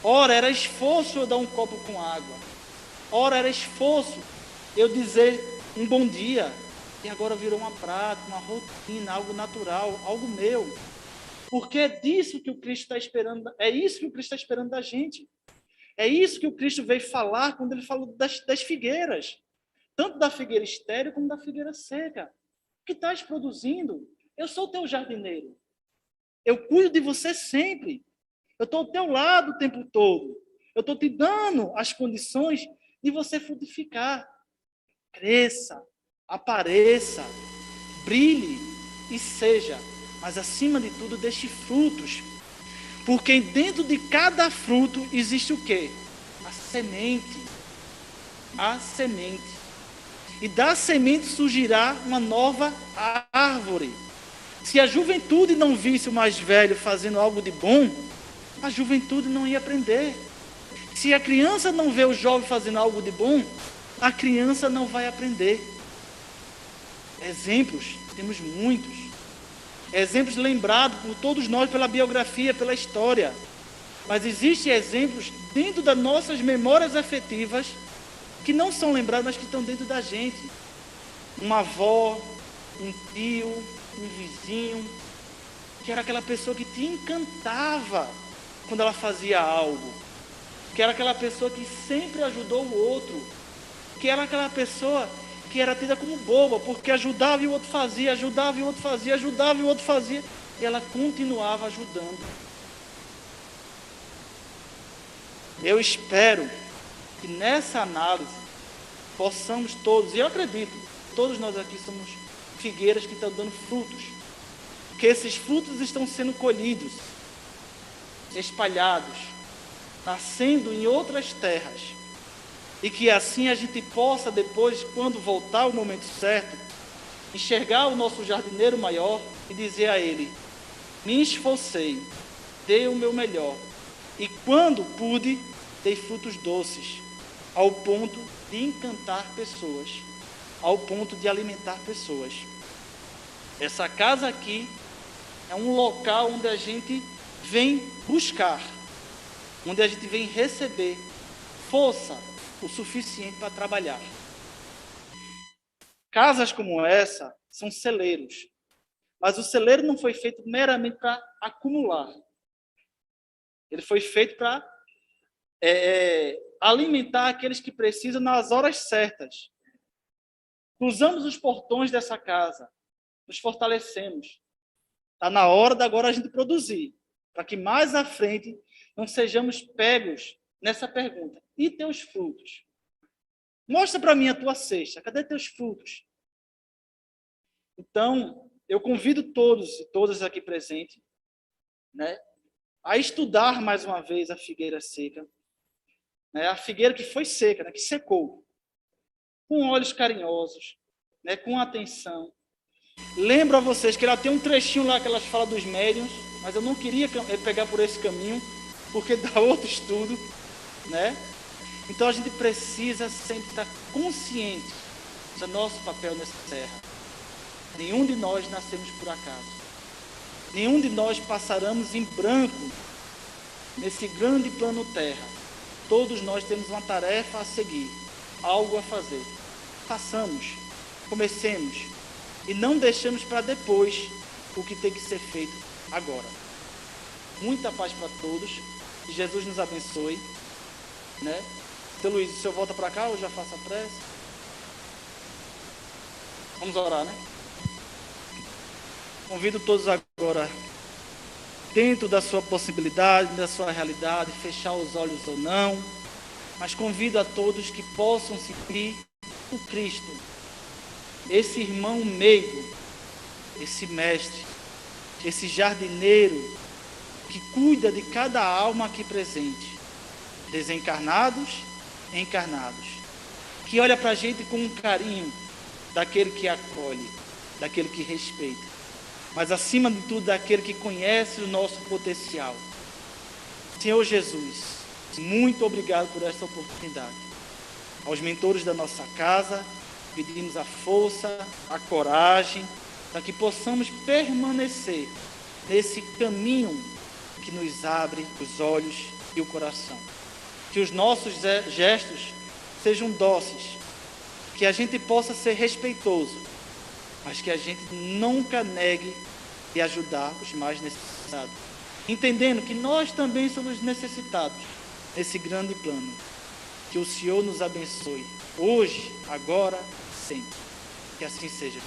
Ora, era esforço eu dar um copo com água. Ora, era esforço eu dizer um bom dia. E agora virou uma prática, uma rotina, algo natural, algo meu. Porque é disso que o Cristo está esperando, é isso que o Cristo está esperando da gente. É isso que o Cristo veio falar quando ele falou das figueiras. Tanto da figueira estéril como da figueira seca. O que estás produzindo? Eu sou o teu jardineiro. Eu cuido de você sempre. Eu estou ao teu lado o tempo todo. Eu estou te dando as condições de você frutificar. Cresça, apareça, brilhe e seja. Mas acima de tudo, deixe frutos. Porque dentro de cada fruto existe o quê? A semente. A semente. E da semente surgirá uma nova árvore. Se a juventude não visse o mais velho fazendo algo de bom, a juventude não ia aprender. Se a criança não vê o jovem fazendo algo de bom, a criança não vai aprender. Exemplos, temos muitos. Exemplos lembrados por todos nós pela biografia, pela história. Mas existem exemplos dentro das nossas memórias afetivas que não são lembrados, mas que estão dentro da gente. uma avó, um tio, um vizinho, que era aquela pessoa que te encantava quando ela fazia algo, que era aquela pessoa que sempre ajudou o outro, que era aquela pessoa que era tida como boba, porque ajudava e o outro fazia, ajudava e o outro fazia, ajudava e o outro fazia, e ela continuava ajudando. Eu espero que nessa análise possamos todos, e eu acredito, todos nós aqui somos figueiras que estão dando frutos, que esses frutos estão sendo colhidos, espalhados, nascendo em outras terras, e que assim a gente possa depois, quando voltar o momento certo, enxergar o nosso jardineiro maior e dizer a ele: me esforcei, dei o meu melhor, e quando pude, dei frutos doces, ao ponto de encantar pessoas, ao ponto de alimentar pessoas. Essa casa aqui é um local onde a gente vem buscar, onde a gente vem receber força o suficiente para trabalhar. Casas como essa são celeiros, mas o celeiro não foi feito meramente para acumular. Ele foi feito para alimentar aqueles que precisam nas horas certas. Cruzamos os portões dessa casa, nos fortalecemos. Está na hora de agora a gente produzir, para que mais à frente não sejamos pegos nessa pergunta: e teus frutos? Mostra para mim a tua cesta, cadê teus frutos? Então, eu convido todos e todas aqui presentes, né, a estudar mais uma vez a figueira seca, né, a figueira que foi seca, né, que secou, com olhos carinhosos, né, com atenção. Lembro a vocês que ela tem um trechinho lá que ela fala dos médiuns, mas eu não queria pegar por esse caminho, porque dá outro estudo, né? Então a gente precisa sempre estar consciente do nosso papel nessa terra. Nenhum de nós nascemos por acaso. Nenhum de nós passaremos em branco nesse grande plano terra. Todos nós temos uma tarefa a seguir, algo a fazer. Façamos, comecemos e não deixemos para depois o que tem que ser feito agora. Muita paz para todos, que Jesus nos abençoe, né? Seu Luiz, o senhor volta para cá ou já faço a prece? Vamos orar, né? Convido todos agora, dentro da sua possibilidade, da sua realidade, fechar os olhos ou não, mas convido a todos que possam seguir o Cristo, esse irmão meigo, esse mestre, esse jardineiro que cuida de cada alma aqui presente, desencarnados, encarnados, que olha para a gente com um carinho daquele que acolhe, daquele que respeita, mas acima de tudo daquele que conhece o nosso potencial. Senhor Jesus, muito obrigado por essa oportunidade. Aos mentores da nossa casa, pedimos a força, a coragem, para que possamos permanecer nesse caminho que nos abre os olhos e o coração. Que os nossos gestos sejam dóceis, que a gente possa ser respeitoso, mas que a gente nunca negue de ajudar os mais necessitados, entendendo que nós também somos necessitados nesse grande plano. Que o Senhor nos abençoe, hoje, agora, sempre. Que assim seja.